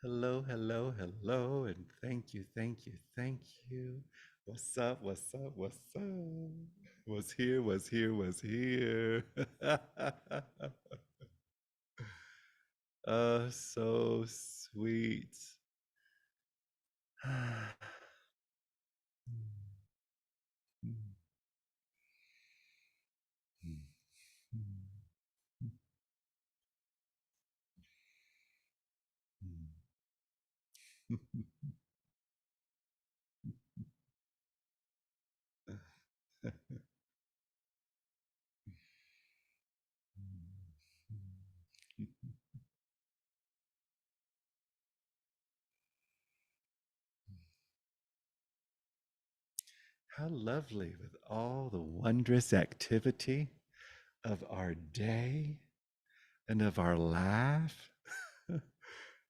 Hello, hello, hello, and thank you, thank you, thank you. What's up, what's up, what's up? Was here, was here, was here. Oh, so sweet. How lovely with all the wondrous activity of our day and of our laugh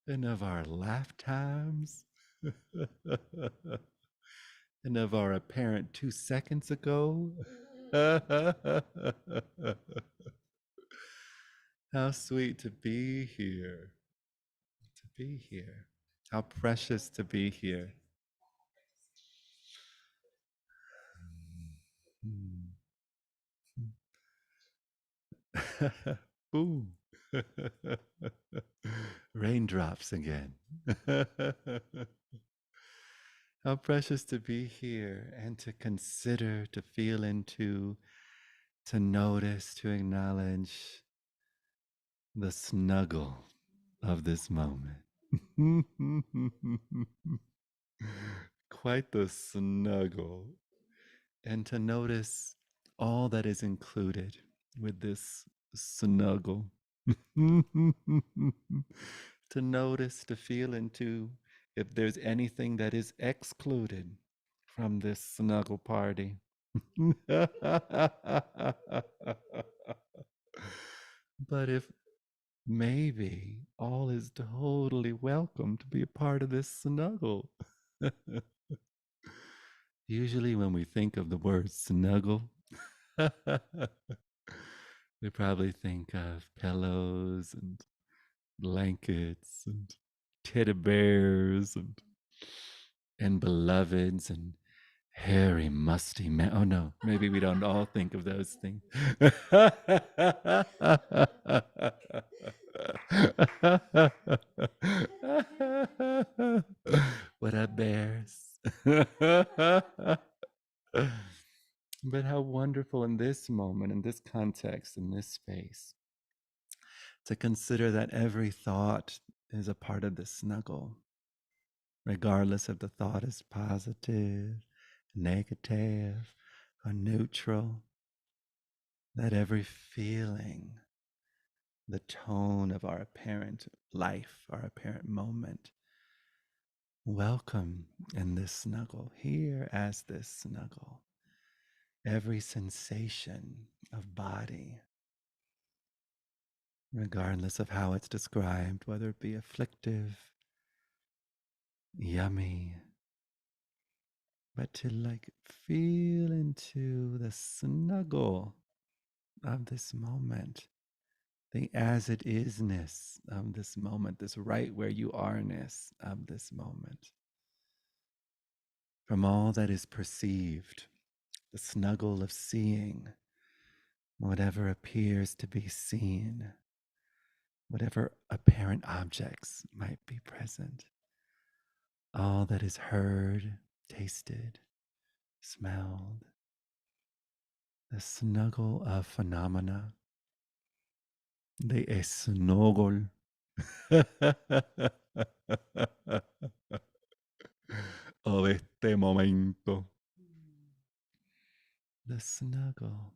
and of our laugh times and of our apparent 2 seconds ago. How sweet to be here, to be here. How precious to be here. Boom. Raindrops again. How precious to be here and to consider, to feel into, to notice, to acknowledge the snuggle of this moment. Quite the snuggle. And to notice all that is included with this snuggle. To notice, to feel into if there's anything that is excluded from this snuggle party. But if maybe all is totally welcome to be a part of this snuggle. Usually, when we think of the word snuggle, we probably think of pillows and blankets and teddy bears and beloveds and hairy, musty man. Oh no, maybe we don't all think of those things. What up, bears? But how wonderful in this moment, in this context, in this space, to consider that every thought is a part of the snuggle, regardless if the thought is positive, negative, or neutral, that every feeling, the tone of our apparent life, our apparent moment, welcome in this snuggle, here as this snuggle. Every sensation of body, regardless of how it's described, whether it be afflictive, yummy, but to like feel into the snuggle of this moment, the as it isness of this moment, this right where you are-ness of this moment. From all that is perceived, the snuggle of seeing whatever appears to be seen, whatever apparent objects might be present, all that is heard, tasted, smelled, the snuggle of phenomena, the snuggle of este momento, the snuggle.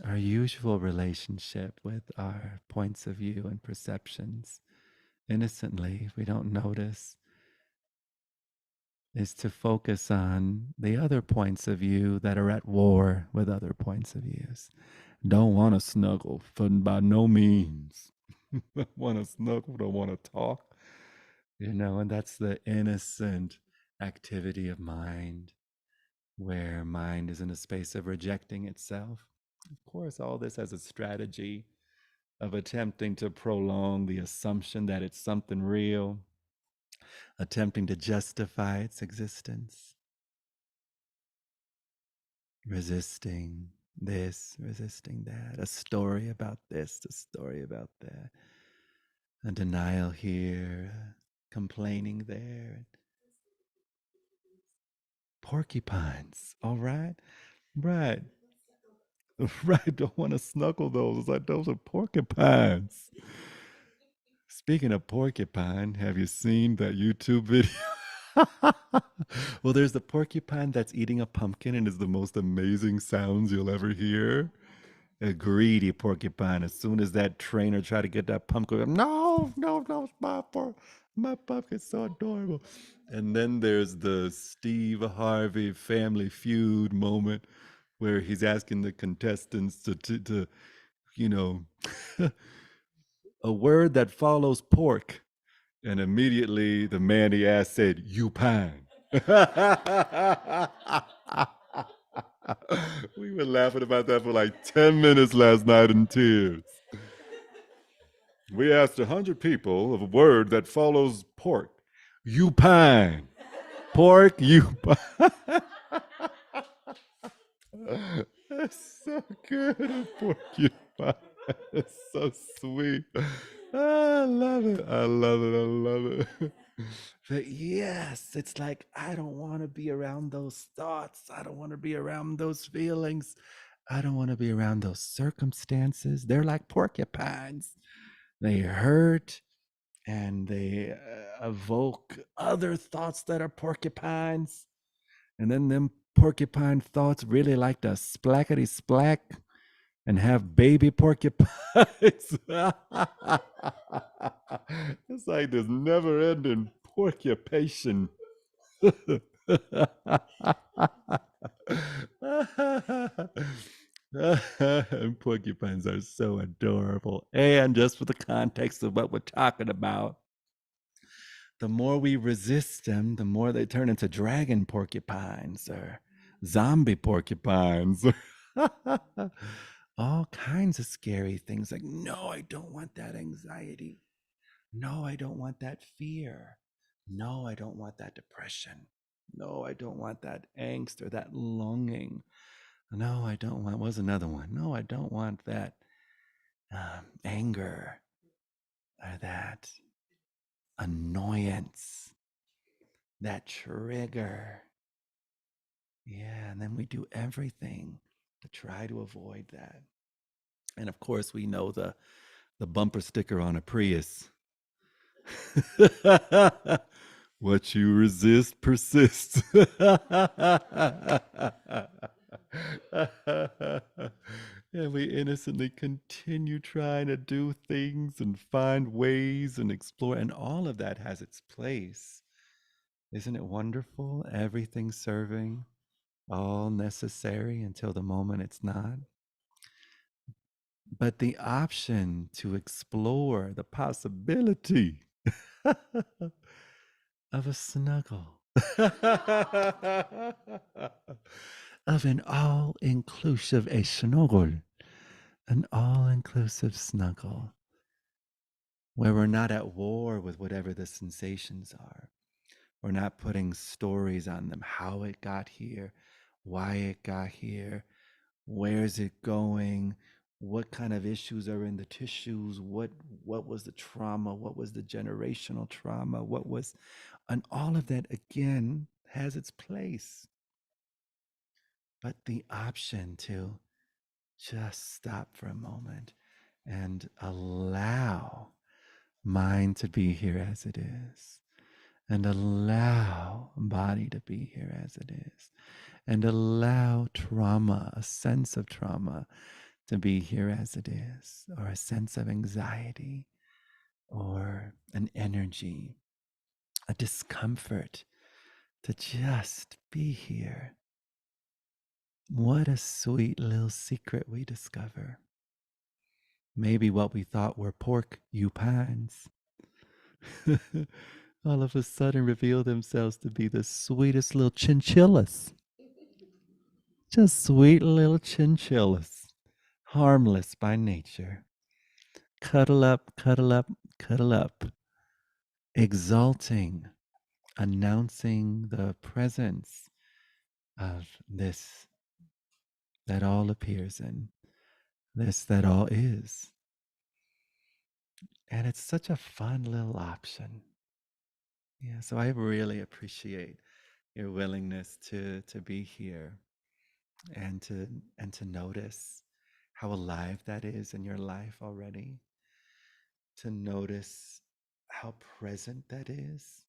Our usual relationship with our points of view and perceptions, innocently, if we don't notice, is to focus on the other points of view that are at war with other points of views. Don't want to snuggle, by no means. Want to snuggle, don't want to talk, and that's the innocent activity of mind, where mind is in a space of rejecting itself. Of course, all this has a strategy of attempting to prolong the assumption that it's something real, attempting to justify its existence, resisting this, resisting that, a story about this, a story about that, a denial here, complaining there. Porcupines, all right? Right. Right, don't want to snuggle those. It's like those are porcupines. Speaking of porcupine, have you seen that YouTube video? Well, there's the porcupine that's eating a pumpkin and is the most amazing sounds you'll ever hear. A greedy porcupine. As soon as that trainer tried to get that pumpkin, no, no, no, it's my pumpkin's so adorable. And then there's the Steve Harvey Family Feud moment where he's asking the contestants to you know, a word that follows pork. And immediately the man he asked said, "You pine." We were laughing about that for like 10 minutes last night in tears. We asked 100 people of a word that follows pork. You pine. Pork, you pine. That's so good. Porcupine. It's so sweet. I love it. I love it. I love it. But yes, it's like, I don't want to be around those thoughts. I don't want to be around those feelings. I don't want to be around those circumstances. They're like porcupines. They hurt and they evoke other thoughts that are porcupines. And then them porcupine thoughts really like to splackety splack and have baby porcupines. It's like this never ending porcupation. And porcupines are so adorable. And just for the context of what we're talking about, the more we resist them, the more they turn into dragon porcupines or zombie porcupines. All kinds of scary things like, no, I don't want that anxiety. No, I don't want that fear. No, I don't want that depression. No, I don't want that angst or that longing. No, I don't want, was another one. No, I don't want that anger or that annoyance, that trigger. Yeah, and then we do everything to try to avoid that. And of course, we know the bumper sticker on a Prius. What you resist persists. And we innocently continue trying to do things and find ways and explore, and all of that has its place. Isn't it wonderful? Everything serving, all necessary until the moment it's not. But the option to explore the possibility of a snuggle, of an all-inclusive a snuggle, an all-inclusive snuggle, where we're not at war with whatever the sensations are. We're not putting stories on them, how it got here, why it got here, where's it going, what kind of issues are in the tissues, what was the trauma, what was the generational trauma, what was, and all of that again has its place. But the option to just stop for a moment and allow mind to be here as it is, and allow body to be here as it is, and allow trauma, a sense of trauma, to be here as it is, or a sense of anxiety, or an energy, a discomfort, to just be here. What a sweet little secret we discover. Maybe what we thought were porcupines all of a sudden reveal themselves to be the sweetest little chinchillas. Just sweet little chinchillas, harmless by nature. Cuddle up, cuddle up, cuddle up. Exalting, announcing the presence of this that all appears in, this that all is. And it's such a fun little option. Yeah, so I really appreciate your willingness to be here and to notice how alive that is in your life already, to notice how present that is,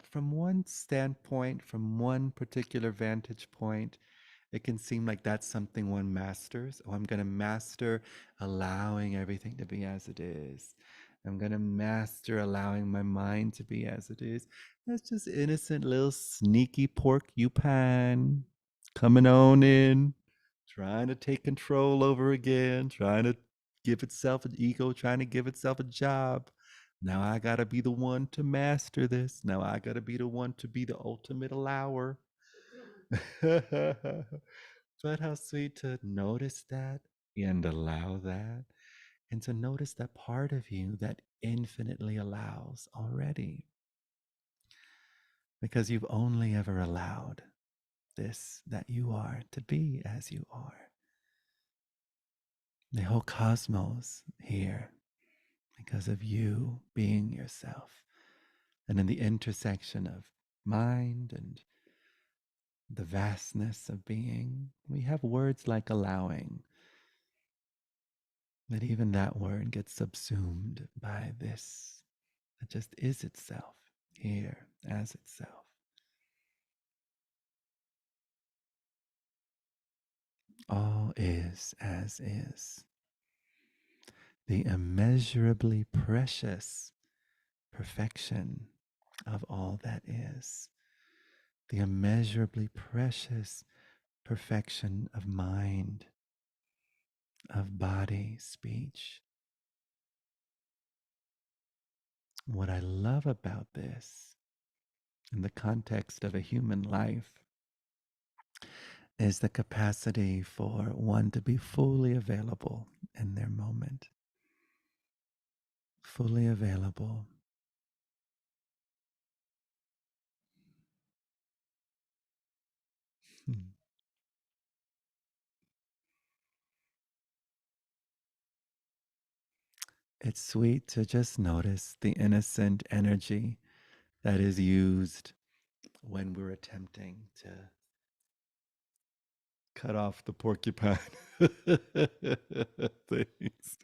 from one standpoint, from one particular vantage point, it can seem like that's something one masters. Oh, I'm going to master allowing everything to be as it is. I'm going to master allowing my mind to be as it is. That's just innocent little sneaky porcupine coming on in, trying to take control over again, trying to give itself an ego, trying to give itself a job. Now I got to be the one to master this. Now I got to be the one to be the ultimate allower. But how sweet to notice that and allow that, and to notice that part of you that infinitely allows already, because you've only ever allowed this that you are to be as you are. The whole cosmos here because of you being yourself. And in the intersection of mind and the vastness of being, we have words like allowing, that even that word gets subsumed by this that just is itself here as itself. All is as is. The immeasurably precious perfection of all that is. The immeasurably precious perfection of mind, of body, speech. What I love about this in the context of a human life is the capacity for one to be fully available in their moment. Fully available. Hmm. It's sweet to just notice the innocent energy that is used when we're attempting to cut off the porcupine things,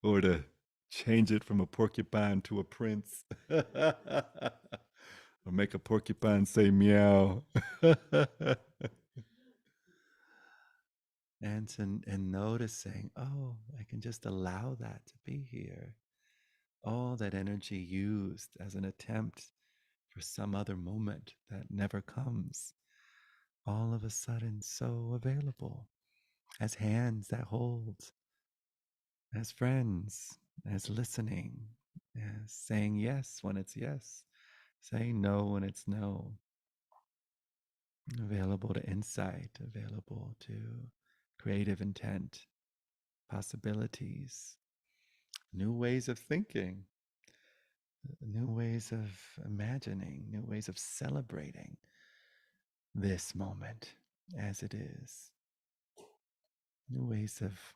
or to change it from a porcupine to a prince, or make a porcupine say meow. And noticing, oh, I can just allow that to be here. All that energy used as an attempt for some other moment that never comes, all of a sudden so available, as hands that hold, as friends, as listening, as saying yes when it's yes, saying no when it's no, available to insight, available to creative intent, possibilities, new ways of thinking, new ways of imagining, new ways of celebrating this moment as it is, new ways of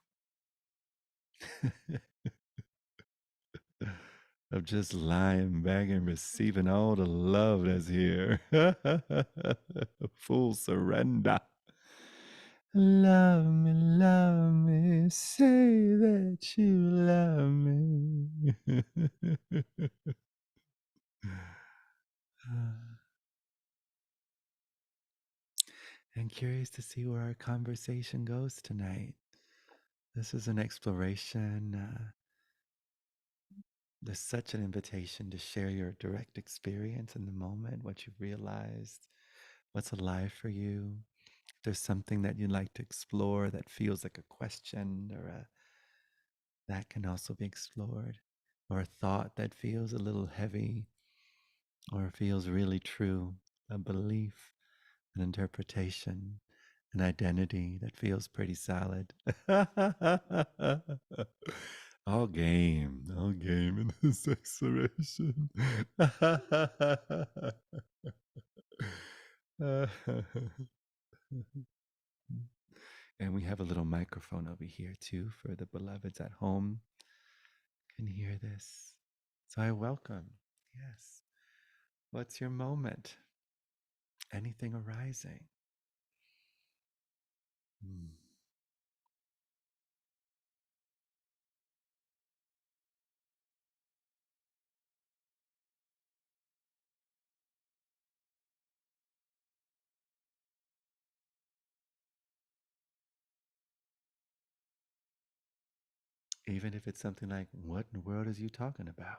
of just lying back and receiving all the love that's here. Full surrender. Love me, say that you love me. I'm curious to see where our conversation goes tonight. This is an exploration. There's such an invitation to share your direct experience in the moment, what you've realized, what's alive for you. If there's something that you'd like to explore that feels like a question, that can also be explored, or a thought that feels a little heavy or feels really true, a belief, an interpretation, an identity that feels pretty solid. All game in this exploration. And we have a little microphone over here too for the beloveds at home can hear this. So I welcome. Yes. What's your moment? Anything arising? Hmm. Even if it's something like, what in the world is you talking about?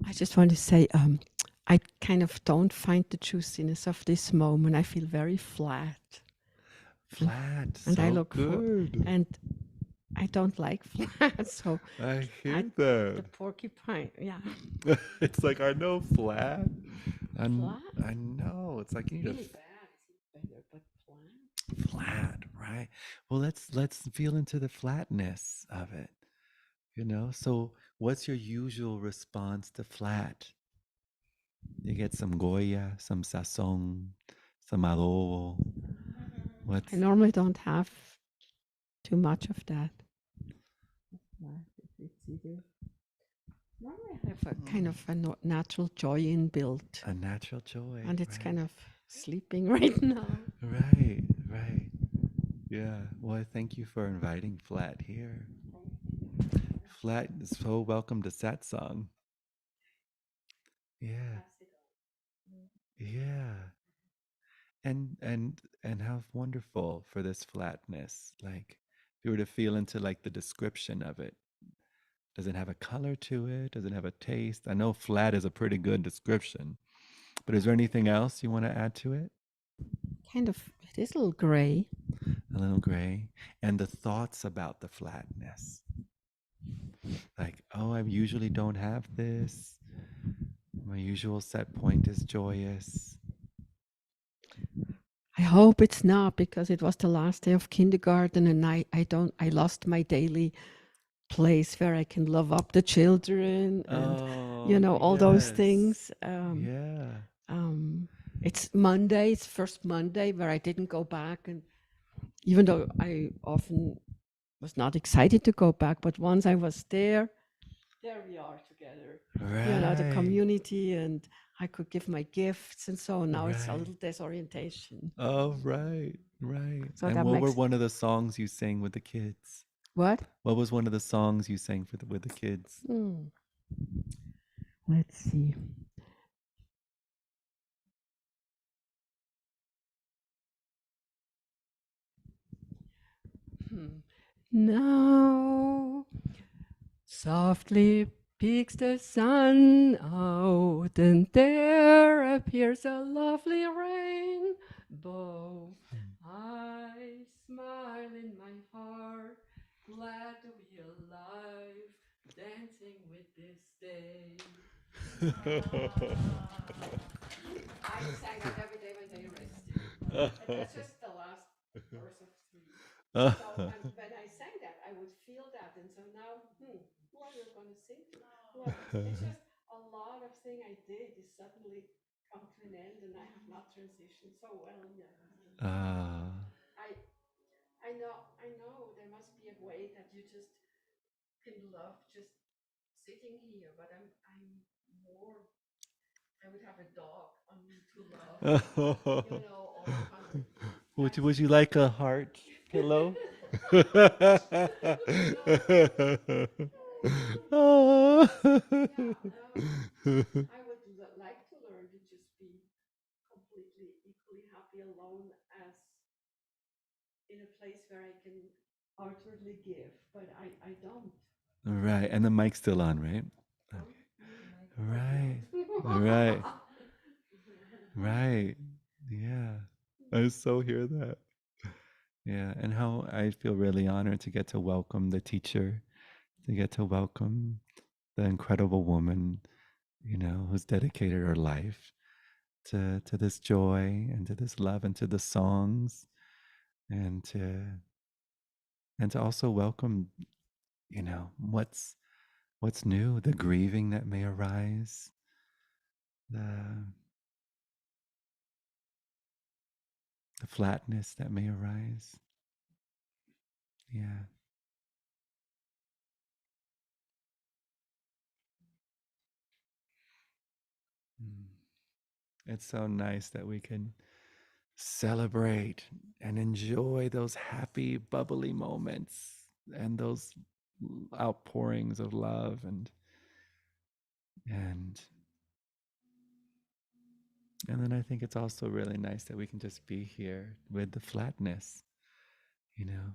I just want to say, I kind of don't find the juiciness of this moment. I feel very flat. Flat, And I so look good. and I don't like flat. So I hear the that. porcupine, yeah. It's like I know flat. Flat? I know. It's like you need Really bad is better, but flat? flat, right? Well, let's feel into the flatness of it. So what's your usual response to flat? You get some Goya, some Satsang, some adobo. What's I normally don't have too much of that. It's either normally I have a kind of a natural joy inbuilt, a natural joy, and it's right? kind of sleeping right now. Right, right. Yeah. Well, thank you for inviting Flat here. Flat is so welcome to Satsang. Yeah. Yeah. And how wonderful for this flatness. Like if you were to feel into like the description of it. Does it have a color to it? Does it have a taste? I know flat is a pretty good description. But is there anything else you want to add to it? Kind of, it is a little gray. A little gray. And the thoughts about the flatness. Like, oh, I usually don't have this. My usual set point is joyous. I hope it's not, because it was the last day of kindergarten and I lost my daily place where I can love up the children and all those things. Yeah. It's Monday, it's first Monday where I didn't go back, and even though I often was not excited to go back, but once I was there we are together. The Right. community, and I could give my gifts, and so now it's a Right. little disorientation. Oh, right. Right. So And that what were makes one of the songs you sang with the kids? what? What was one of the songs you sang with the kids? Let's see. Now softly peeks the sun out, and there appears a lovely rainbow. I smile in my heart, glad to be alive, dancing with this day. I sang that every day when they rested. And that's just the last verse of 3. So when I sang that, I would feel that. And so now, who are you going to sing to? It's just a lot of thing I did is suddenly come to an end, and I have not transitioned so well yet. I I know there must be a way that you just can love just sitting here, but I'm more. I would have a dog on me to love. All kind of. Would you like a heart pillow? Oh. I would like to learn to just be completely equally happy alone as in a place where I can outwardly give, but I don't. Right. And the mic's still on, right? Oh, Right. oh, Right. Right. Yeah. I so hear that. Yeah. And how I feel really honored to get to welcome the teacher, to get to welcome the incredible woman, who's dedicated her life to this joy and to this love and to the songs and to also welcome, what's new, the grieving that may arise, the the flatness that may arise. Yeah. Mm. It's so nice that we can celebrate and enjoy those happy, bubbly moments and those outpourings of love and and then I think it's also really nice that we can just be here with the flatness, you know,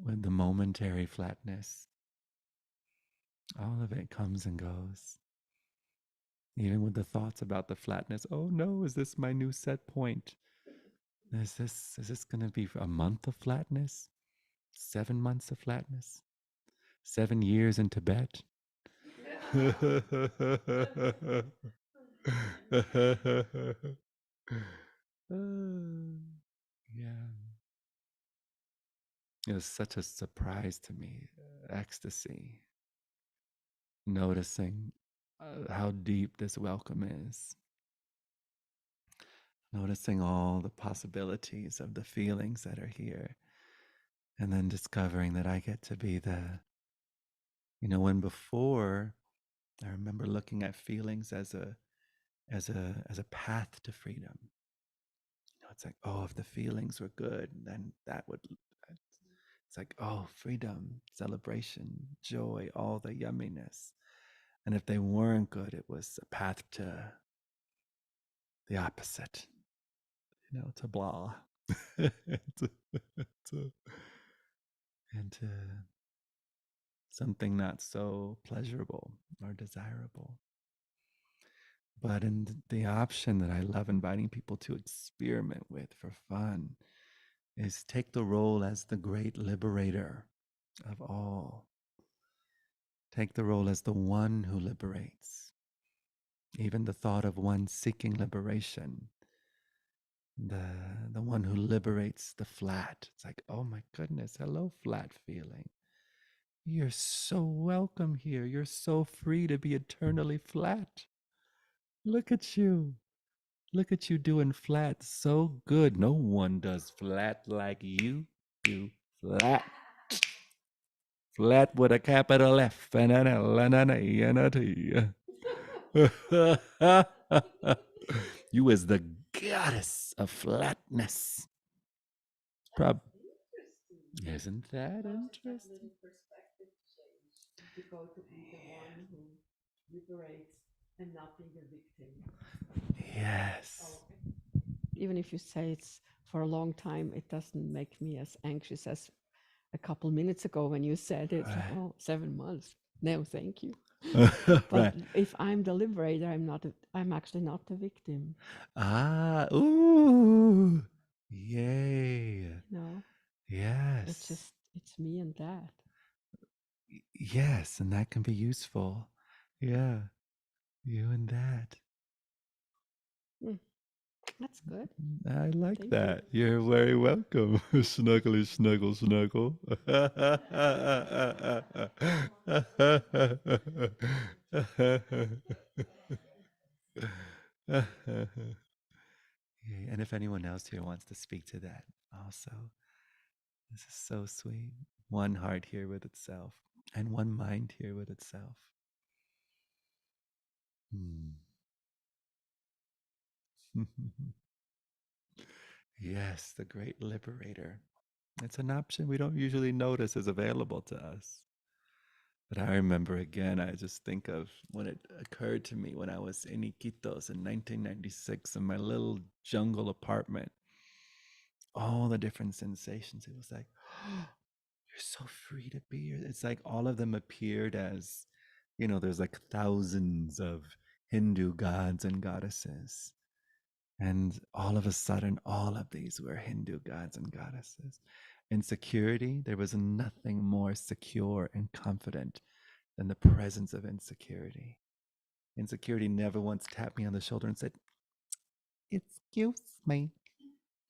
with the momentary flatness. All of it comes and goes. Even with the thoughts about the flatness. Oh no, is this my new set point? Is this gonna be a month of flatness? 7 months of flatness? 7 years in Tibet? Yeah. It was such a surprise to me, ecstasy, noticing how deep this welcome is, noticing all the possibilities of the feelings that are here, and then discovering that I get to be when before I remember looking at feelings as a path to freedom. It's like, oh, if the feelings were good, then that would. It's like, oh, freedom, celebration, joy, all the yumminess. And if they weren't good, it was a path to the opposite, to blah, to, to, and to something not so pleasurable or desirable. But in the option that I love inviting people to experiment with for fun is take the role as the great liberator of all. Take the role as the one who liberates. Even the thought of one seeking liberation, the the one who liberates the flat. It's like, oh my goodness, hello, flat feeling. You're so welcome here. You're so free to be eternally flat. Look at you. Look at you doing flat so good. No one does flat like you do flat. Flat with a capital F and an L and an A and a T. You is the goddess of flatness. Prob- Isn't that just that interesting? little perspective change to go to be the one who liberates and not being a victim. Yes. Oh, even if you say it's for a long time, it doesn't make me as anxious as a couple minutes ago when you said it. Like, Right. oh, 7 months. No, thank you. But Right. if I'm the liberator, I'm actually not the victim. Ah, ooh. Yay. You know, Yes. it's me and that. Yes, and that can be useful. Yeah, you and that. Mm, that's good. I like Thank you. that. You're very welcome. Snuggly, snuggle, snuggle. Yeah, and if anyone else here wants to speak to that, also, this is so sweet. One heart here with itself, and one mind here with itself. Hmm. Yes, the great liberator. It's an option we don't usually notice is available to us. But I remember again, I just think of when it occurred to me when I was in Iquitos in 1996 in my little jungle apartment, all the different sensations. It was like, you're so free to be. It's like all of them appeared as, there's like thousands of Hindu gods and goddesses. And all of a sudden, all of these were Hindu gods and goddesses. In security, there was nothing more secure and confident than the presence of insecurity. Insecurity never once tapped me on the shoulder and said, "Excuse me,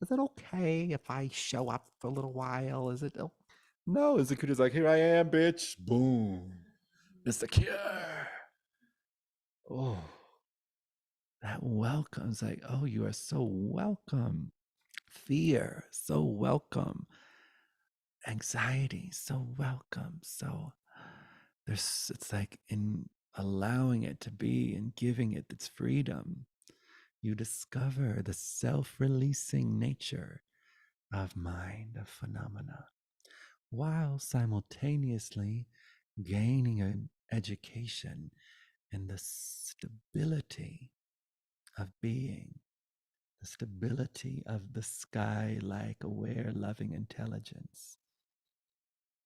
is it okay if I show up for a little while? Is it?" No, insecurity is like, "Here I am, bitch." Boom. Insecure. Oh, that welcome's like, "Oh, you are so welcome." Fear, so welcome. Anxiety, so welcome. So it's like in allowing it to be and giving it its freedom, you discover the self-releasing nature of mind, of phenomena, while simultaneously gaining an education in the stability of being, the stability of the sky-like aware loving intelligence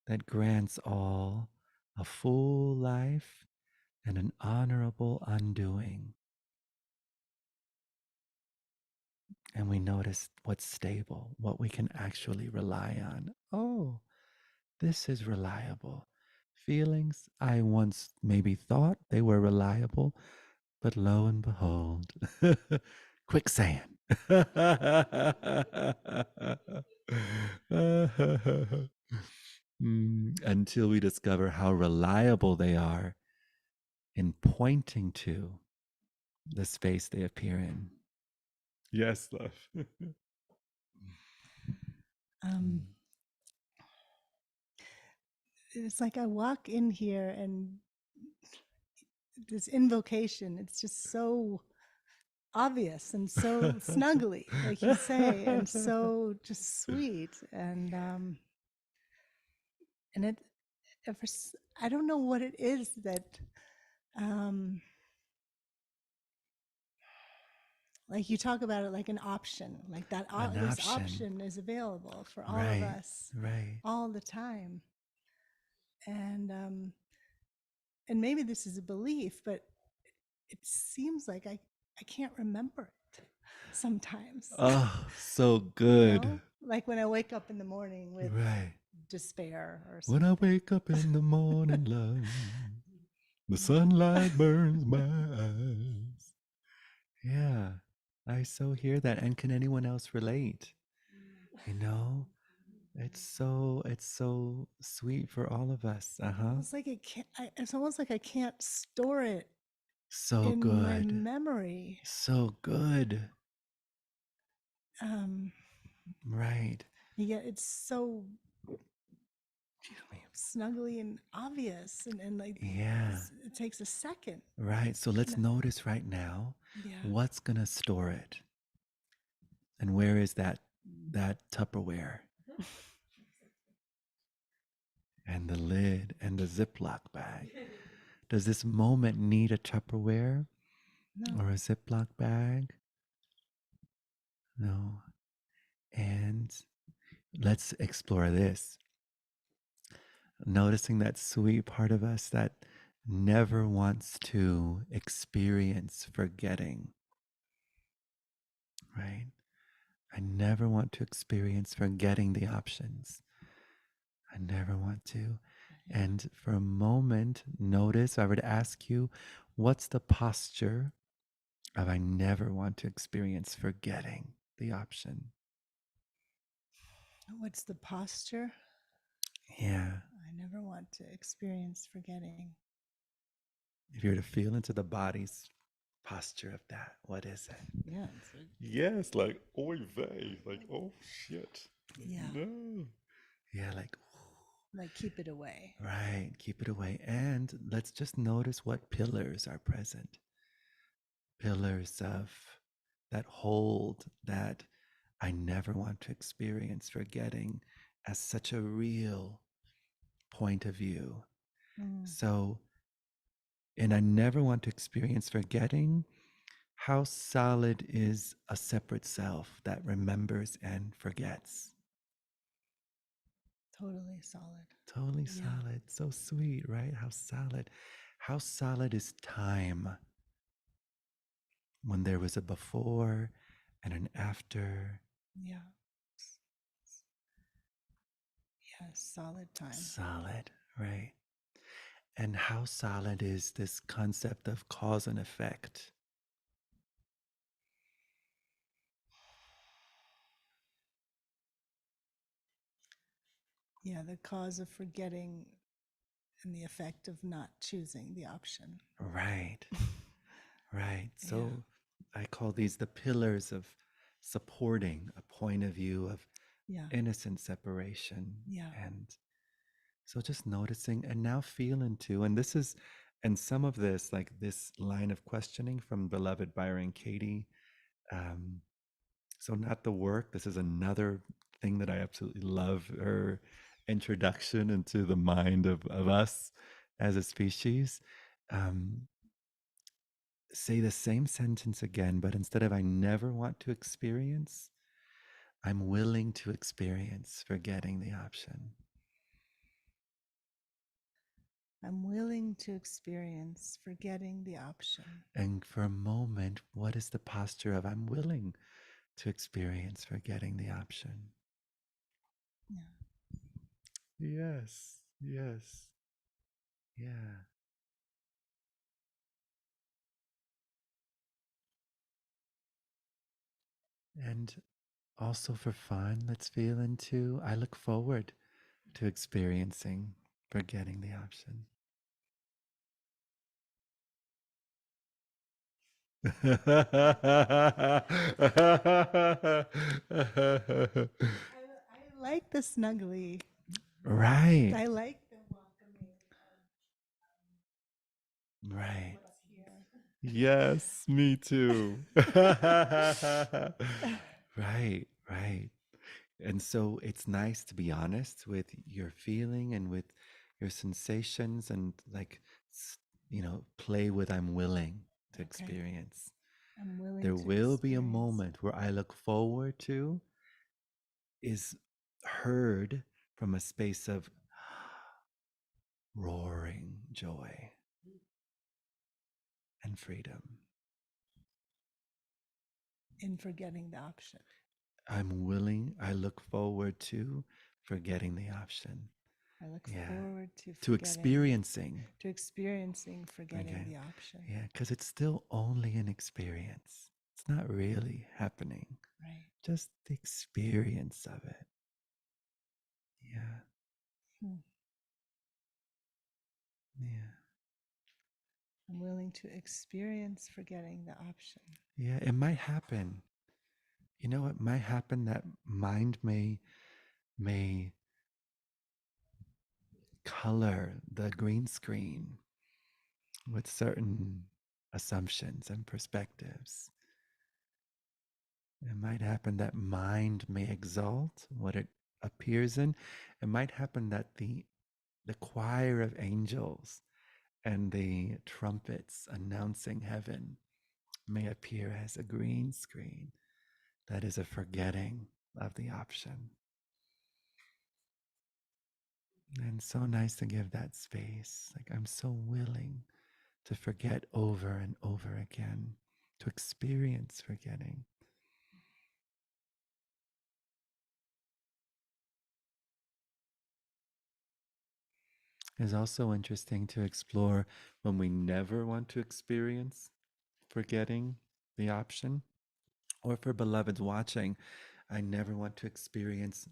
that grants all a full life and an honorable undoing. And we notice what's stable, what we can actually rely on. Oh, this is reliable. Feelings I once maybe thought they were reliable, but lo and behold, quicksand. Until we discover how reliable they are in pointing to the space they appear in. Yes, love. It's like I walk in here and this invocation, it's just so obvious and so snuggly, like you say, and so just sweet. And it, I don't know what it is that, like you talk about it like an option, like that An this option. option is available for all of Right, us right. all the time. And maybe this is a belief, but it seems like I can't remember it sometimes. Oh, so You good. know? Like when I wake up in the morning with Right. despair or When something. I wake up in the morning, love, the sunlight burns my eyes. Yeah, I so hear that. And can anyone else relate? You know, it's so sweet for all of us. Uh-huh. It's like it's almost like I can't store it So in my good. memory. So good. Um, Right. Yet it's so snuggly and obvious, and like Yeah. it takes a second. Right. So let's notice right now what's gonna store it. And where is that Tupperware? And the lid and the Ziploc bag. Does this moment need a Tupperware or a Ziploc bag? No. And let's explore this. Noticing that sweet part of us that never wants to experience forgetting, right? I never want to experience forgetting the options. I never want to. And for a moment, notice I would ask you, what's the posture of I never want to experience forgetting the option? What's the posture? Yeah. I never want to experience forgetting. If you were to feel into the body's posture of that, what is it? Yeah. Yes, like oy vey, like oh shit. Yeah. No. Yeah, Like keep it away. right, keep it away. And let's just notice what pillars are present. Pillars of that hold that I never want to experience forgetting as such a real point of view. So, and I never want to experience forgetting. How solid is a separate self that remembers and forgets? Totally solid. Totally Yeah. solid. So sweet, right? How solid. How solid is time when there was a before and an after. Yeah. Yes. Solid time. Solid, right? And how solid is this concept of cause and effect? Yeah. The cause of forgetting and the effect of not choosing the option. Right, right. Yeah. So I call these the pillars of supporting a point of view of Yeah. innocent separation. Yeah. And so just noticing and now feeling too. And some of this, like this line of questioning from beloved Byron Katie. Um, so not the work. This is another thing that I absolutely love, her introduction into the mind of us as a species. Um, say the same sentence again, but instead of I never want to experience, I'm willing to experience forgetting the option. I'm willing to experience forgetting the option. And for a moment, what is the posture of I'm willing to experience forgetting the option? Yeah. Yes, yes, yeah. And also for fun, let's feel into I look forward to experiencing forgetting the option. I like the snuggly. Right, I like the welcoming of right. what's here. Yes, me too. Right, right. And so it's nice to be honest with your feeling and with your sensations and like, play with I'm willing to Okay. experience. I'm willing There to will be a experience. moment where I look forward to is heard from a space of roaring joy and freedom. In forgetting the option. I look forward to forgetting the option. I look Yeah. forward to To forgetting, experiencing. to experiencing forgetting Okay. the option. Yeah. Because it's still only an experience, it's not really happening. Right. Just the experience of it. Yeah. Hmm. Yeah. I'm willing to experience forgetting the option. Yeah. It might happen. You know, it might happen that mind may color the green screen with certain assumptions and perspectives. It might happen that mind may exalt what it appears in. It might happen that the choir of angels and the trumpets announcing heaven may appear as a green screen that is a forgetting of the option. And so nice to give that space. Like I'm so willing to forget over and over again, to experience forgetting. It's also interesting to explore when we never want to experience forgetting the option, or for beloveds watching, I never want to experience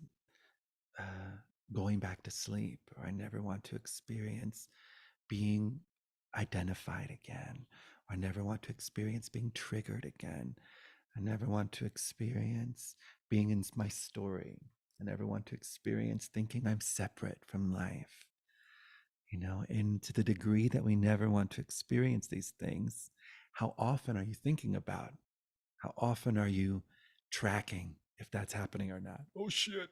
going back to sleep, or I never want to experience being identified again, or I never want to experience being triggered again. I never want to experience being in my story. I never want to experience thinking I'm separate from life. And to the degree that we never want to experience these things, how often are you thinking about? How often are you tracking if that's happening or not? Oh shit.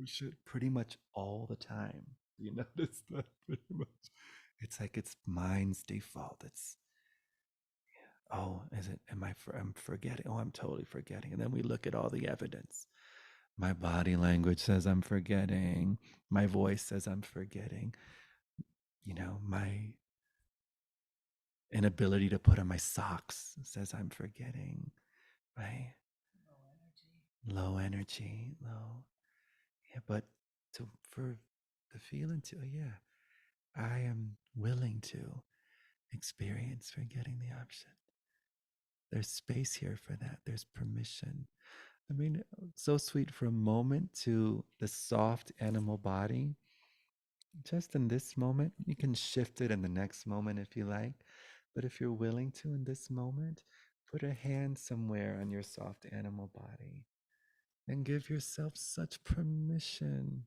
Oh shit. Pretty much all the time. You notice that pretty much. It's like it's mind's default. It's, oh, is it, am I, I'm forgetting. Oh, I'm totally forgetting. And then we look at all the evidence. My body language says I'm forgetting. My voice says I'm forgetting. My inability to put on my socks says I'm forgetting. Right? Low energy, low. Yeah, but for the feeling to, yeah, I am willing to experience forgetting the option. There's space here for that. There's permission. I mean, so sweet for a moment to the soft animal body. Just in this moment, you can shift it in the next moment if you like. But if you're willing to in this moment, put a hand somewhere on your soft animal body and give yourself such permission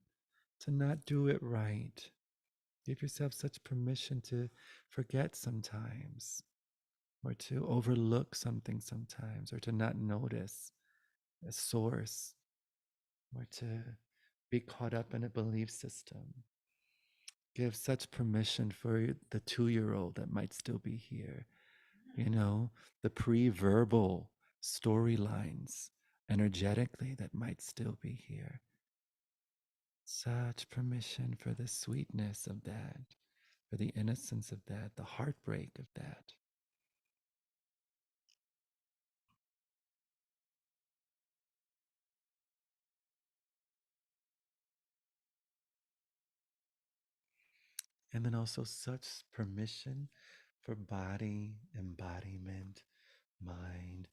to not do it right. Give yourself such permission to forget sometimes, or to overlook something sometimes, or to not notice a source, or to be caught up in a belief system. Give such permission for the 2 year old that might still be here, the pre verbal storylines energetically that might still be here. Such permission for the sweetness of that, for the innocence of that, the heartbreak of that. And then also such permission for body, embodiment, mind,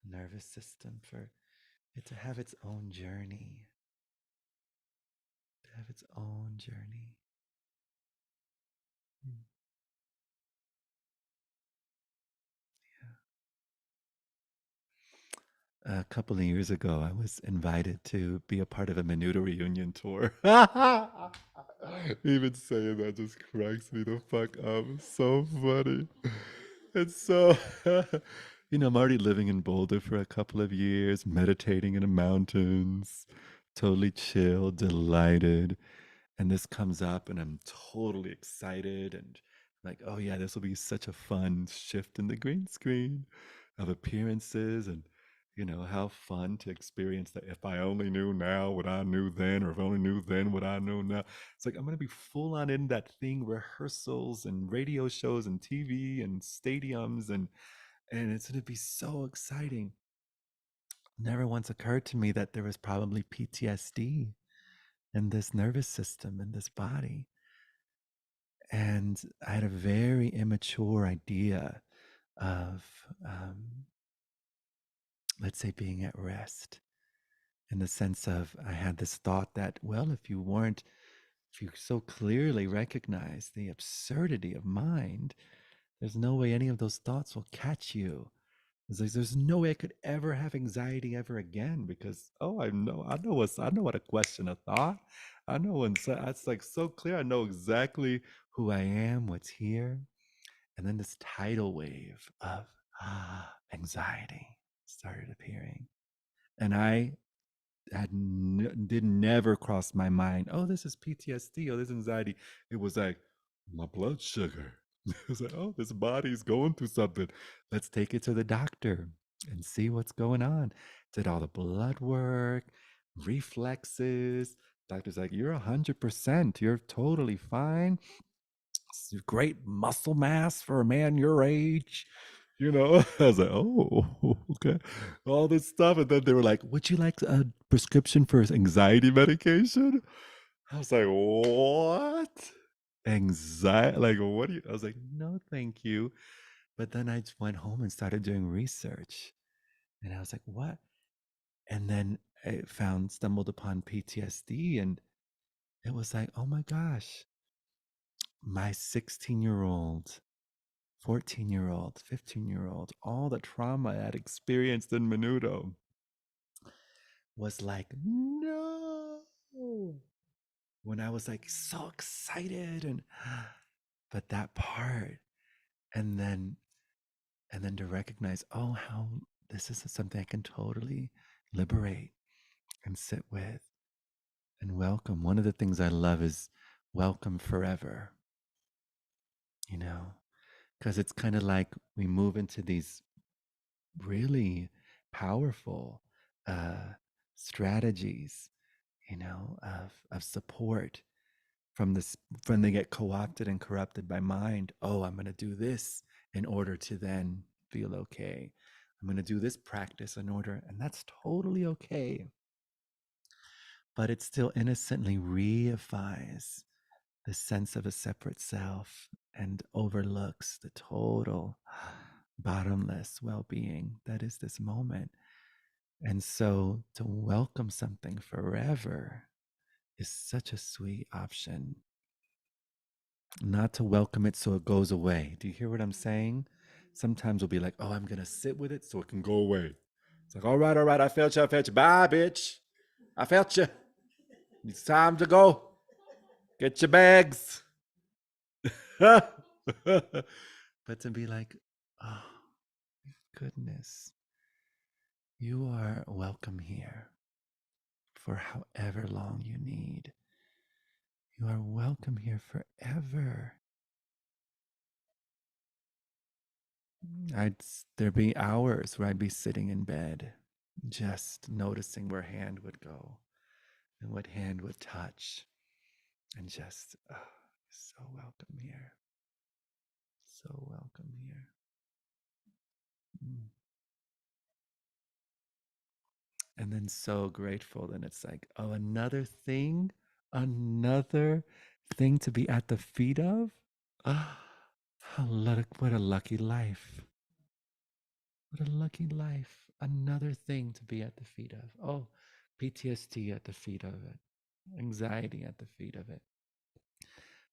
nervous system, for it to have its own journey, to have its own journey. Mm. A couple of years ago, I was invited to be a part of a Menudo reunion tour. Even saying that just cracks me the fuck up. So funny. It's so, I'm already living in Boulder for a couple of years, meditating in the mountains, totally chill, delighted. And this comes up, and I'm totally excited. And like, oh, yeah, this will be such a fun shift in the green screen of appearances. And how fun to experience that. If I only knew now what I knew then, or if I only knew then what I know now. It's like I'm going to be full on in that thing, rehearsals and radio shows and TV and stadiums, and it's going to be so exciting. Never once occurred to me that there was probably PTSD in this nervous system, in this body. And I had a very immature idea of, let's say, being at rest, in the sense of I had this thought that, well, if you so clearly recognize the absurdity of mind, there's no way any of those thoughts will catch you. It's like there's no way I could ever have anxiety ever again, because I know what to question a thought. I know when it's like so clear. I know exactly who I am, what's here, and then this tidal wave of anxiety started appearing, and I did never cross my mind. Oh, this is PTSD. Oh, this is anxiety. It was like my blood sugar. It was like, oh, this body's going through something. Let's take it to the doctor and see what's going on. Did all the blood work, reflexes. Doctor's like, you're 100%. You're totally fine. Great muscle mass for a man your age. I was like, oh, okay. All this stuff. And then they were like, would you like a prescription for anxiety medication? I was like, what? Anxiety? Like, what do you? I was like, no, thank you. But then I just went home and started doing research. And I was like, what? And then I stumbled upon PTSD. And it was like, oh my gosh, my 16-year-old 14-year-old, 15-year-old, all the trauma I had experienced in Menudo was like, no. When I was like so excited, but that part, and then to recognize, oh, how this is something I can totally liberate and sit with and welcome. One of the things I love is welcome forever, you know, because it's kind of like we move into these really powerful strategies, of support from this when they get co-opted and corrupted by mind. Oh, I'm going to do this in order to then feel okay. I'm going to do this practice in order, and that's totally okay. But it still innocently reifies the sense of a separate self and overlooks the total bottomless well-being that is this moment. And so to welcome something forever is such a sweet option. Not to welcome it so it goes away. Do you hear what I'm saying? Sometimes we'll be like, oh, I'm going to sit with it so it can go away. It's like, all right, I felt you. Bye, bitch. I felt you. It's time to go. Get your bags. But to be like, oh, goodness, you are welcome here for however long you need. You are welcome here forever. There'd be hours where I'd be sitting in bed, just noticing where hand would go and what hand would touch, and just, oh, so welcome here. So welcome here. Mm. And then so grateful. Then it's like, oh, another thing to be at the feet of. Ah, what a lucky life. What a lucky life. Another thing to be at the feet of. Oh, PTSD at the feet of it. Anxiety at the feet of it.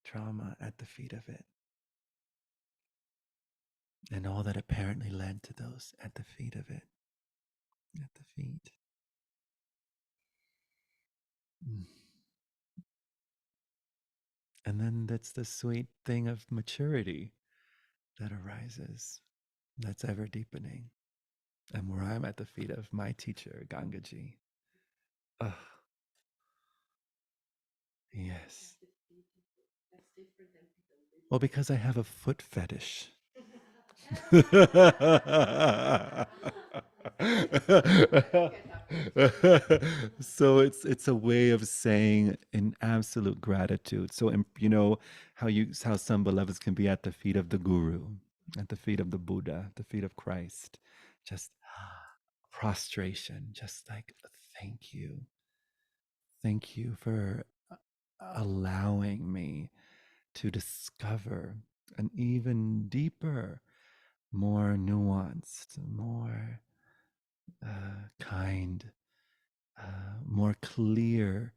Trauma at the feet of it. And all that apparently led to those at the feet of it. At the feet. Mm. And then that's the sweet thing of maturity that arises, that's ever deepening. And where I'm at the feet of my teacher, Gangaji. Oh, yes. Well, because I have a foot fetish. So it's a way of saying in absolute gratitude. So how some beloveds can be at the feet of the guru, at the feet of the Buddha, at the feet of Christ, just prostration, just like thank you for allowing me to discover an even deeper, more nuanced, more kind, more clear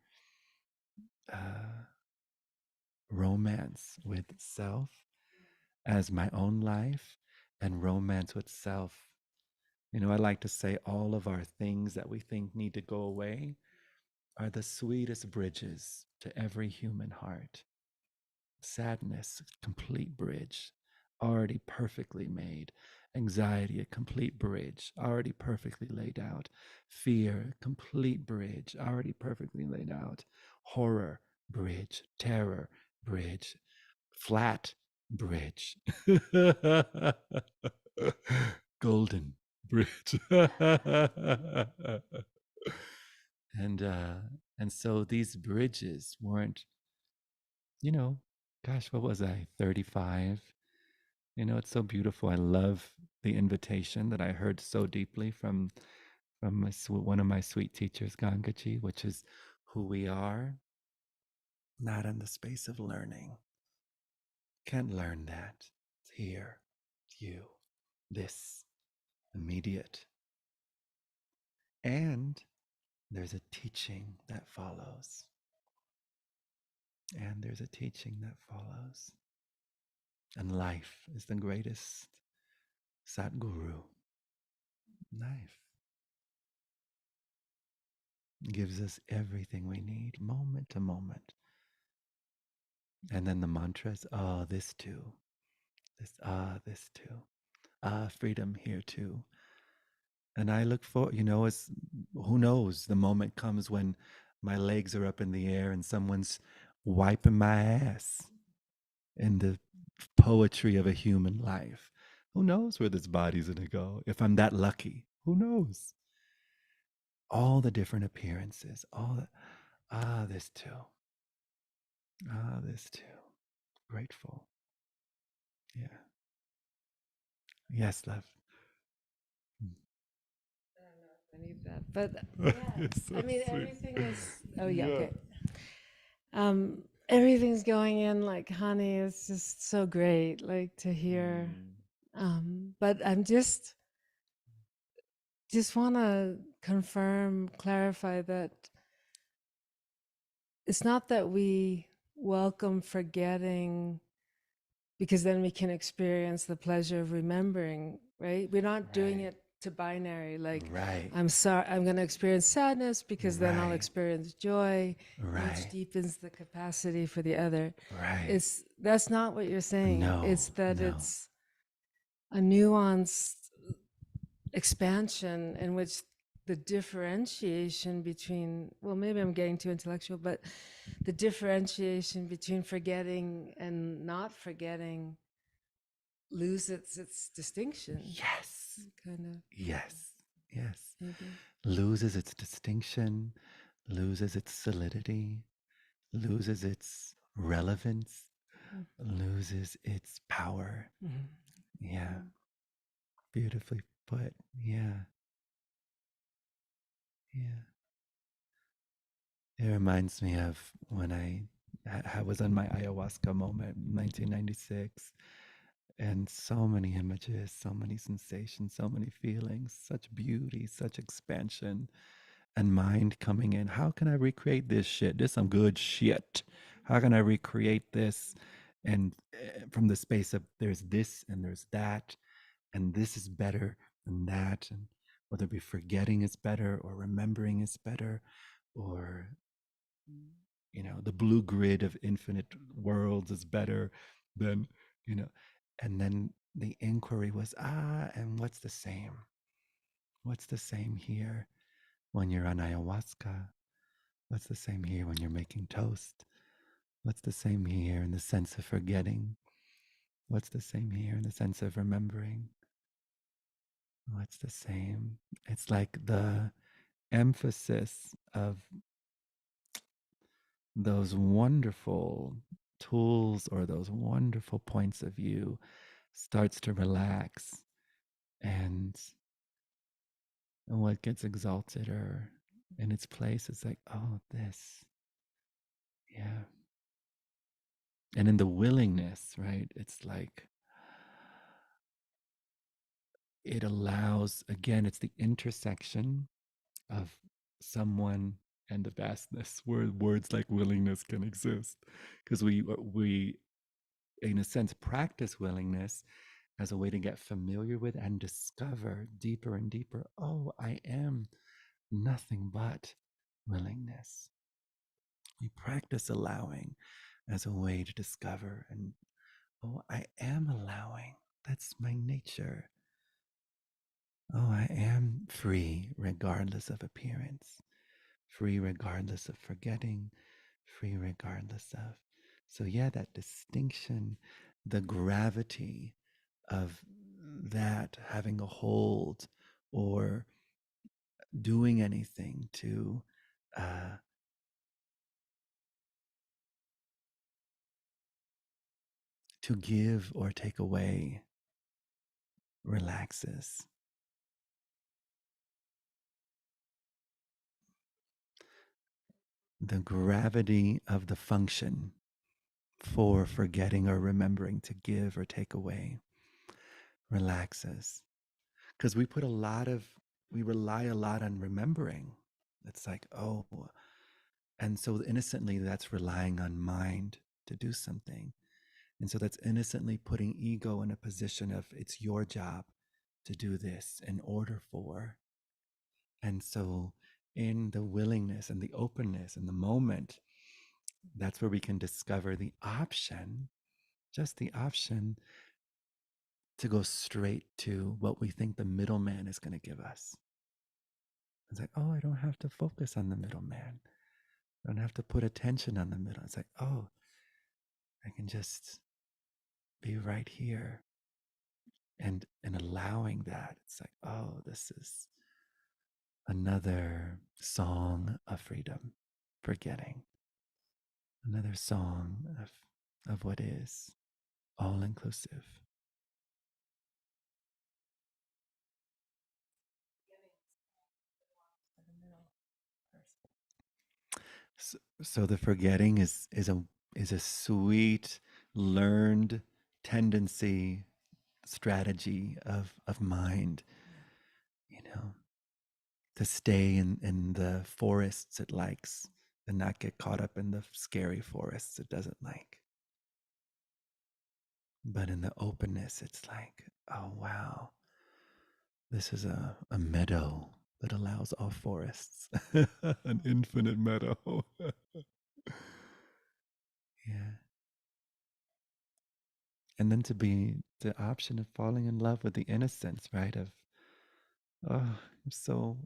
romance with self as my own life and romance with self. I like to say all of our things that we think need to go away are the sweetest bridges to every human heart. Sadness, complete bridge, already perfectly made. Anxiety, a complete bridge, already perfectly laid out. Fear, complete bridge, already perfectly laid out. Horror, bridge. Terror, bridge. Flat, bridge. Golden bridge. and uh and so these bridges weren't, gosh, what was I, 35? It's so beautiful. I love the invitation that I heard so deeply from one of my sweet teachers, Gangaji, which is who we are, not in the space of learning. Can't learn that. It's here, you, this, immediate. And there's a teaching that follows. And there's a teaching that follows. And life is the greatest Satguru. Life gives us everything we need, moment to moment. And then the mantras, this too. This too. Freedom here too. And I look for, as who knows, the moment comes when my legs are up in the air and someone's wiping my ass in the poetry of a human life. Who knows where this body's gonna go? If I'm that lucky, who knows? all the different appearances, all the, this too. This too. Grateful. Yeah. Yes, love. I don't know if I need that, but yeah, So I mean, sweet. everything is. Oh yeah, okay. Everything's going in like honey. It's just so great, like to hear. But I'm just want to confirm, clarify that it's not that we welcome forgetting because then we can experience the pleasure of remembering, right? We're not doing Right. it to binary, like Right. I'm sorry, I'm going to experience sadness because then I'll Right. experience joy, which Right. deepens the capacity for the other. Right. That's not what you're saying. No. It's that No. it's a nuanced expansion in which the differentiation between, well, maybe I'm getting too intellectual, but the differentiation between forgetting and not forgetting loses its distinction, Yes. kind of. Yes. Yes. Maybe. Loses its distinction, loses its solidity, loses its relevance, loses its power. Mhm. Yeah. Beautifully put. Yeah. Yeah. It reminds me of when I was on my ayahuasca moment, 1996, and so many images, so many sensations, so many feelings, such beauty, such expansion, and mind coming in. How can I recreate this shit? This some good shit. How can I recreate this? And from the space of there's this and there's that, and this is better than that, and whether it be forgetting is better or remembering is better, or the blue grid of infinite worlds is better than, you know and then the inquiry was, and what's the same? What's the same here when you're on ayahuasca? What's the same here when you're making toast? What's the same here in the sense of forgetting? What's the same here in the sense of remembering? What's the same? It's like the emphasis of those wonderful tools or those wonderful points of view starts to relax, and what gets exalted or in its place is like, oh, this. Yeah. And in the willingness, right, it's like it allows, again, it's the intersection of someone and the vastness where words like willingness can exist, because we in a sense practice willingness as a way to get familiar with and discover deeper and deeper, oh, I am nothing but willingness. We practice allowing as a way to discover, and oh, I am allowing. That's my nature. Oh, I am free regardless of appearance, free regardless of forgetting, free regardless of. So, yeah, that distinction, the gravity of that having a hold or doing anything uh, to give or take away relaxes. The gravity of the function for forgetting or remembering to give or take away relaxes. Because we rely a lot on remembering. It's like, oh, and so innocently that's relying on mind to do something. And so that's innocently putting ego in a position of it's your job to do this in order for. And so in the willingness and the openness and the moment, that's where we can discover the option, just the option to go straight to what we think the middleman is going to give us. It's like, oh, I don't have to focus on the middleman. I don't have to put attention on the middle. It's like, oh, I can just be right here. And allowing that, it's like, oh, this is Another song of freedom, forgetting. Another song of what is, all inclusive. So the forgetting is a sweet learned tendency strategy of mind, you know, to stay in the forests it likes and not get caught up in the scary forests it doesn't like. But in the openness, it's like, oh wow, this is a meadow that allows all forests, an infinite meadow. Yeah. And then to be the option of falling in love with the innocence, right? Of, oh, I'm so,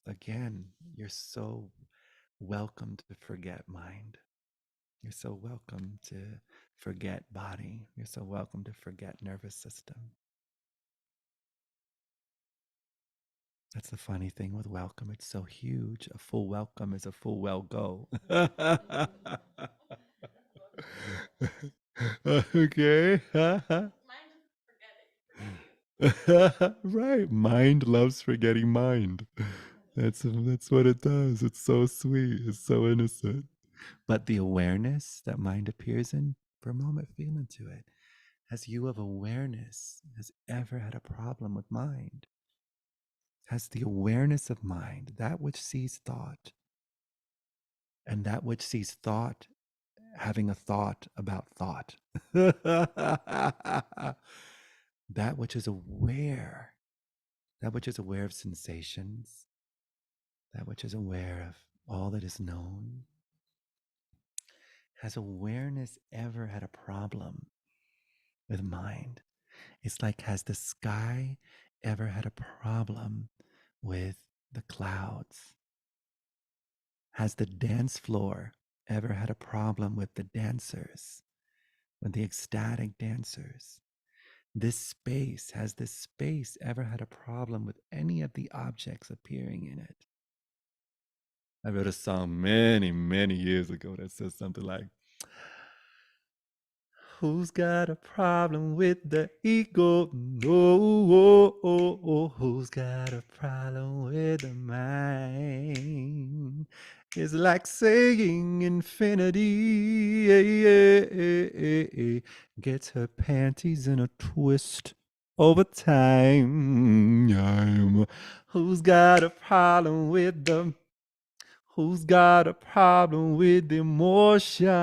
again, you're so welcome to forget mind. You're so welcome to forget body. You're so welcome to forget nervous system. That's the funny thing with welcome. It's so huge. A full welcome is a full well go. Okay. Right. Mind loves forgetting mind. That's what it does. It's so sweet. It's so innocent. But the awareness that mind appears in, for a moment, feel into it. Has you of awareness has ever had a problem with mind? Has the awareness of mind, that which sees thought, and that which sees thought having a thought about thought, that which is aware, that which is aware of sensations, that which is aware of all that is known, has awareness ever had a problem with mind? It's like, has the sky ever had a problem with the clouds? Has the dance floor ever had a problem with the dancers, with the ecstatic dancers? Has this space ever had a problem with any of the objects appearing in it? I wrote a song many, many years ago that says something like, who's got a problem with the ego? No, who's got a problem with the mind? It's like saying infinity gets her panties in a twist over time. Who's got a problem with the Who's got a problem with emotions?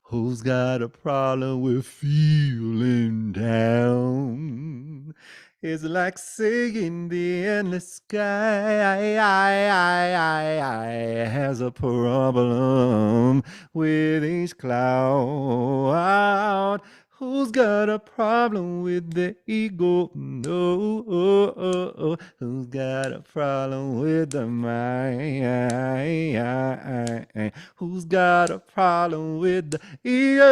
Who's got a problem with feeling down? It's like singing the endless sky has a problem with each cloud. Who's got a problem with the ego? No, who's got a problem with the mind? Who's got a problem with the ego?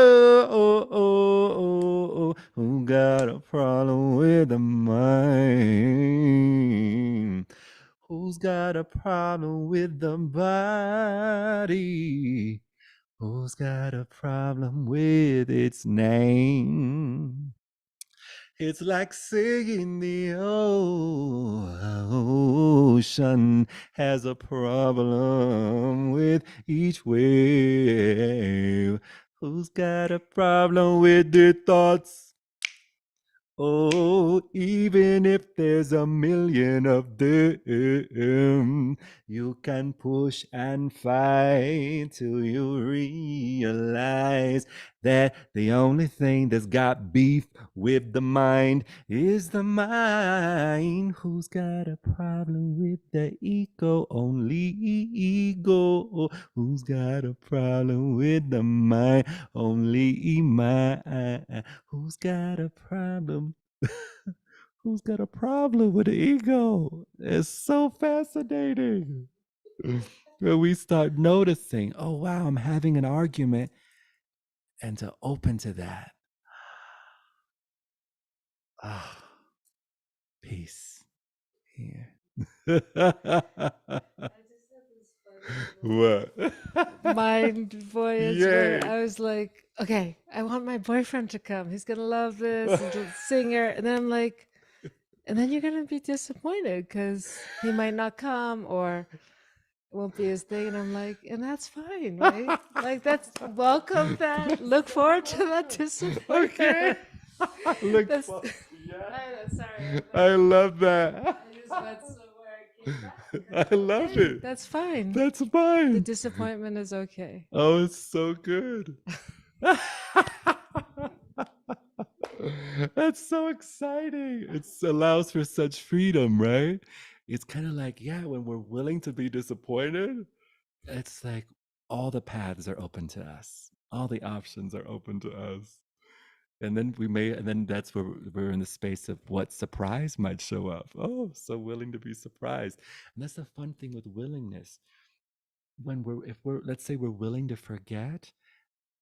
Who got a problem with the mind? Who's got a problem with the body? Who's got a problem with its name? It's like singing the ocean has a problem with each wave. Who's got a problem with the thoughts? Oh, even if there's a million of them, you can push and fight till you realize that the only thing that's got beef with the mind is the mind. Who's got a problem with the ego? Only ego. Who's got a problem with the mind? Only mind. Who's got a problem? Who's got a problem with the ego? It's so fascinating. When we start noticing, oh wow, I'm having an argument, and to open to that. Ah, peace here. just had this funny little What? mind voyage where Yay. I was like, okay, I want my boyfriend to come. He's gonna love this. He's a singer. And then I'm like, and then you're gonna be disappointed because he might not come or it won't be his thing. And I'm like, and that's fine, right? Like that's welcome that. Look forward to that Okay. disappointment. Look That's forward. Yeah. I know, sorry. I love that. I just went somewhere I came back. I love Okay, it. that's fine. That's The fine. disappointment is okay. Oh, it's so good. That's so exciting. It allows for such freedom, right? It's kind of like, yeah, when we're willing to be disappointed, it's like all the paths are open to us. All the options are open to us. And then that's where we're in the space of what surprise might show up. Oh, so willing to be surprised. And that's the fun thing with willingness. If we're, let's say we're willing to forget,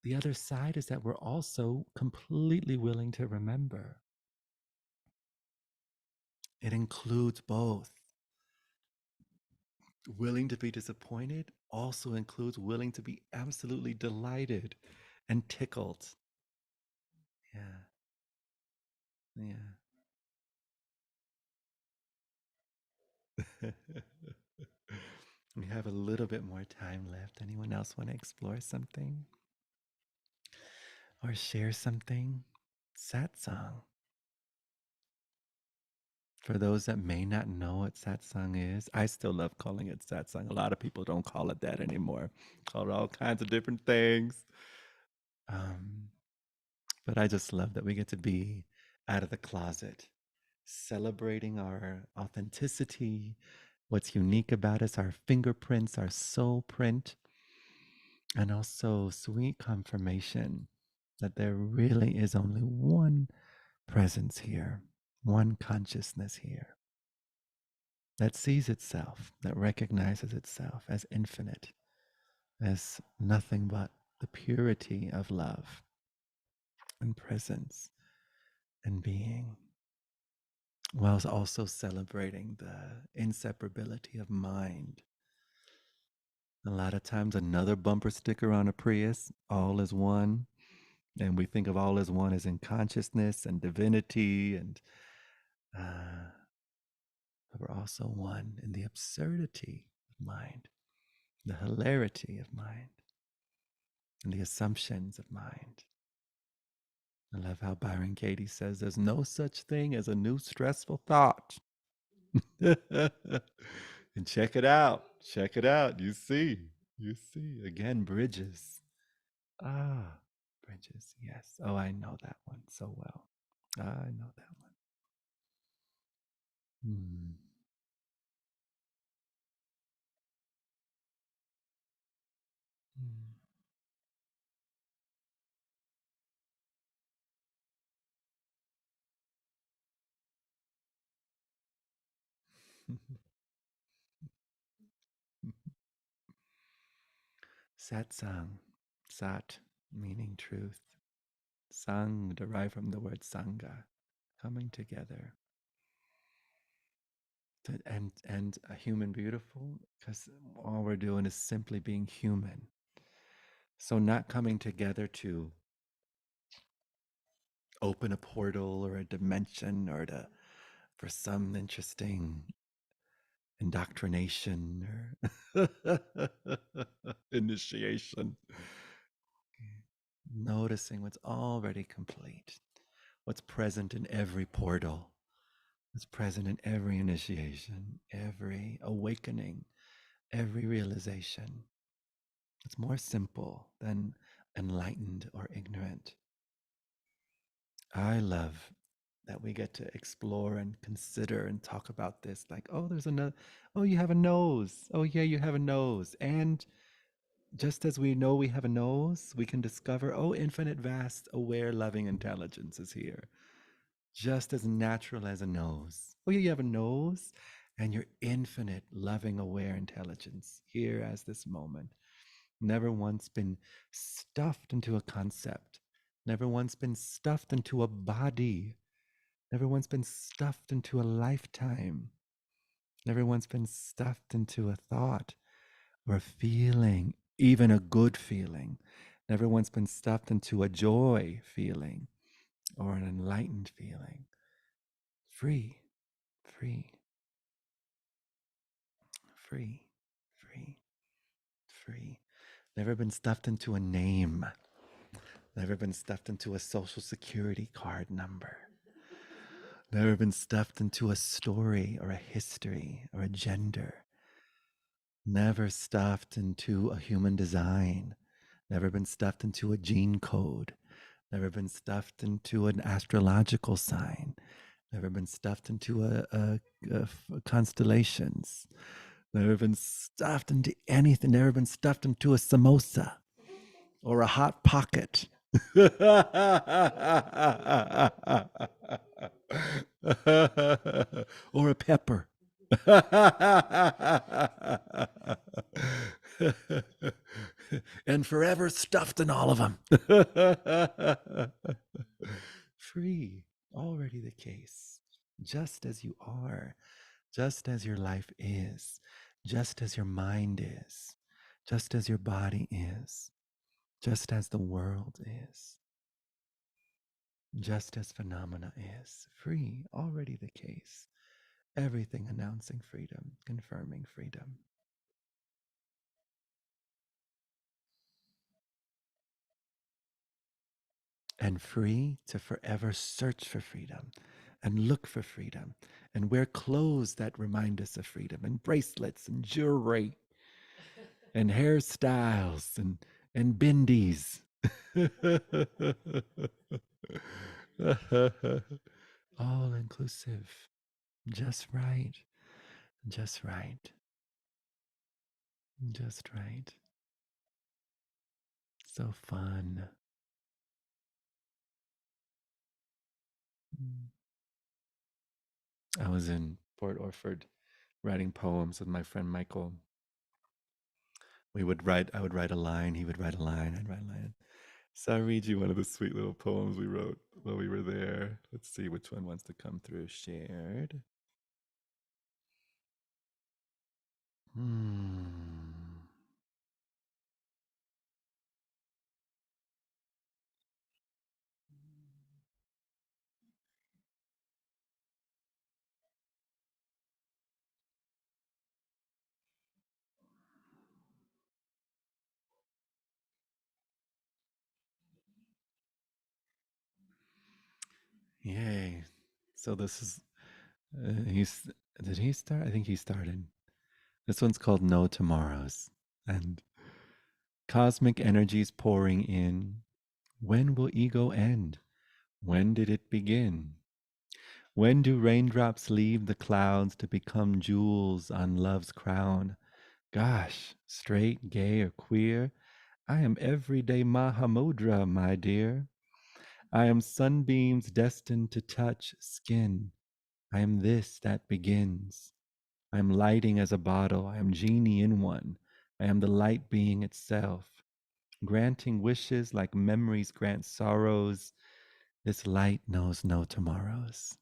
the other side is that we're also completely willing to remember. It includes both. Willing to be disappointed also includes willing to be absolutely delighted and tickled. Yeah, yeah. We have a little bit more time left. Anyone else want to explore something or share something? Satsang. For those that may not know what satsang is, I still love calling it satsang. A lot of people don't call it that anymore. Call it all kinds of different things. Um, but I just love that we get to be out of the closet, celebrating our authenticity, what's unique about us, our fingerprints, our soul print, and also sweet confirmation that there really is only one presence here, one consciousness here that sees itself, that recognizes itself as infinite, as nothing but the purity of love and presence and being, while also celebrating the inseparability of mind. A lot of times, another bumper sticker on a Prius, all is one. And we think of all as one as in consciousness and divinity, and uh, but we're also one in the absurdity of mind, the hilarity of mind, and the assumptions of mind. I love how Byron Katie says there's no such thing as a new stressful thought. And check it out. Check it out. You see. You see. Again, bridges. Ah, bridges. Yes. Oh, I know that one so well. I know that one. Hmm. Satsang. Sat meaning truth. Sang derived from the word sangha, coming together. And a human beautiful, because all we're doing is simply being human. So not coming together to open a portal or a dimension or to for some interesting indoctrination or initiation. Noticing what's already complete, what's present in every portal, what's present in every initiation, every awakening, every realization. It's more simple than enlightened or ignorant. I love that we get to explore and consider and talk about this like, oh, there's another, oh, you have a nose. Oh, yeah, you have a nose. And just as we know we have a nose, we can discover, oh, infinite, vast, aware, loving intelligence is here. Just as natural as a nose. Oh, yeah, you have a nose and your infinite, loving, aware intelligence here as this moment. Never once been stuffed into a concept, never once been stuffed into a body, never once been stuffed into a lifetime. Never once been stuffed into a thought or a feeling, even a good feeling. Never once been stuffed into a joy feeling or an enlightened feeling. Free, free, free, free, free. Never been stuffed into a name. Never been stuffed into a social security card number. Never been stuffed into a story or a history or a gender. Never stuffed into a human design. Never been stuffed into a gene code. Never been stuffed into an astrological sign. Never been stuffed into constellations. Never been stuffed into anything. Never been stuffed into a samosa or a hot pocket. Or a pepper. And forever stuffed in all of them. Free, already the case, just as you are, just as your life is, just as your mind is, just as your body is, just as the world is, just as phenomena is. Free, already the case. Everything announcing freedom, confirming freedom. And free to forever search for freedom and look for freedom and wear clothes that remind us of freedom and bracelets and jewelry and hairstyles and bindies. All inclusive. Just right. Just right. Just right. So fun. I was in Port Orford writing poems with my friend Michael. I would write a line, he would write a line, I'd write a line. So I'll read you one of the sweet little poems we wrote while we were there. Let's see which one wants to come through. Shared. Hmm. Yay. So this is, he's, did he start? I think he started. This one's called No Tomorrows. And cosmic energies pouring in. When will ego end? When did it begin? When do raindrops leave the clouds to become jewels on love's crown? Gosh, straight, gay, or queer, I am everyday Mahamudra, my dear. I am sunbeams destined to touch skin. I am this that begins. I am lighting as a bottle. I am genie in one. I am the light being itself. Granting wishes like memories grant sorrows. This light knows no tomorrows.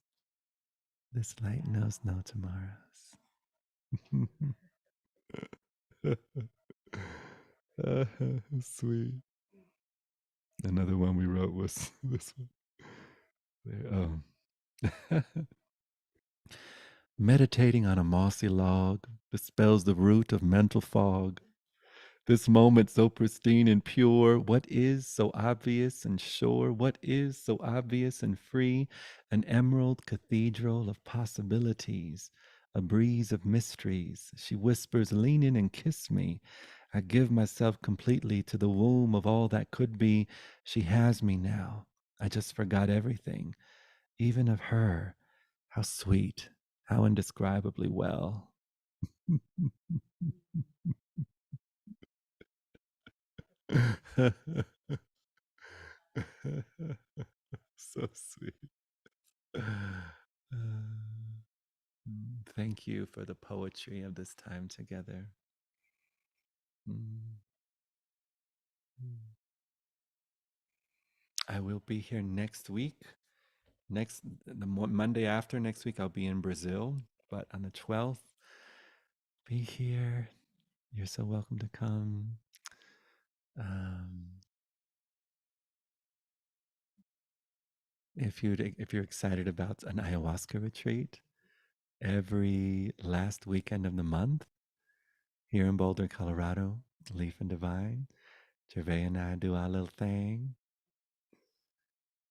This light knows no tomorrows. Sweet. Another one we wrote was this one. There, meditating on a mossy log dispels the root of mental fog. This moment so pristine and pure, what is so obvious and sure? What is so obvious and free? An emerald cathedral of possibilities, a breeze of mysteries. She whispers, lean in and kiss me. I give myself completely to the womb of all that could be. She has me now. I just forgot everything, even of her. How sweet, how indescribably well. So sweet. Thank you for the poetry of this time together. Mm. I will be here next week. Monday after next week, I'll be in Brazil. But on the 12th, be here. You're so welcome to come. Um, if you're excited about an ayahuasca retreat, every last weekend of the month here in Boulder, Colorado, Leaf and Divine, Gervais and I do our little thing,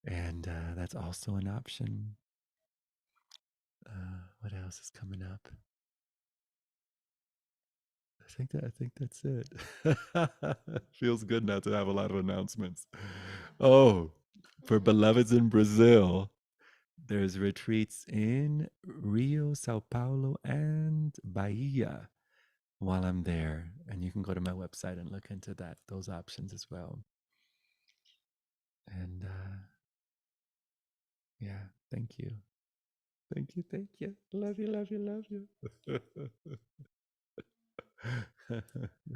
and that's also an option. What else is coming up? I think that's it. Feels good now to have a lot of announcements. Oh, for beloveds in Brazil, there's retreats in Rio, Sao Paulo, and Bahia while I'm there. And you can go to my website and look into those options as well. And yeah, thank you. Thank you. Thank you. Love you, love you, love you.